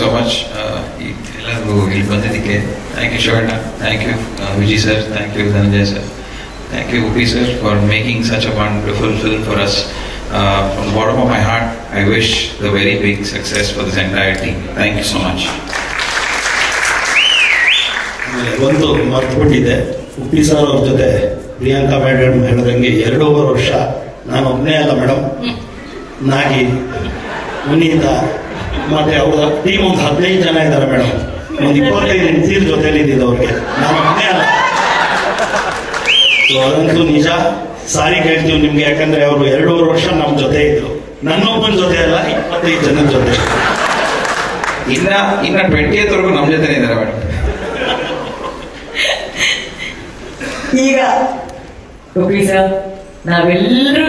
so much. ಎಲ್ಲರಿಗೂ ಇಲ್ಲಿ ಬಂದಿದ್ದಕ್ಕೆ thank you Shivanna, thank you Vijay sir, thank you Dhananjaya sir, thank you Uppi sir for making such a wonderful film for us. From the bottom of my heart, I wish the very big success for this entire team. Thank you so much. ಒಂದು ಮರ್ತುಬಿಟ್ಟಿದೆ, Uppi sir ಅವ್ರ ಜೊತೆ Priyanka madam ಹೇಳಿದಂಗೆ 2.5 ವರ್ಷ ನಾನು ಒಬ್ಬನೇ ಅಲ್ಲ madam, ನಾಗಿ ಮುನೀತ ಮತ್ತೆ ಅವರ ಟೀಮ್ ಒಂದು 15 ಜನ ಇದ್ದಾರೆ ಮೇಡಮ್. ಒಂದು 25 ಹೆಂಡತಿರ ಜೊತೆಲಿ ಇದ್ದಿದ್ದು ಅವ್ರಿಗೆ, ನಾನು ಒಬ್ಬನೇ ಅಲ್ಲ. ಅದಂತೂ ನಿಜ. ಸಾರಿ ಕೇಳ್ತೀವಿ ನಿಮ್ಗೆ, ಯಾಕಂದ್ರೆ ಅವರು 2.5 ವರ್ಷ ನಮ್ಮ ಜೊತೆ ಇದ್ರು, ನನ್ನೊಬ್ಬನ ಜೊತೆ ಅಲ್ಲ, 25 ಜನದ ಜೊತೆ. ಇನ್ನ 20th ವರೆಗೂ ನಮ್ಮ ಜೊತೆ ಇದ್ದಾರೆ ಮೇಡಮ್. ಈಗ ನಾವೆಲ್ಲರೂ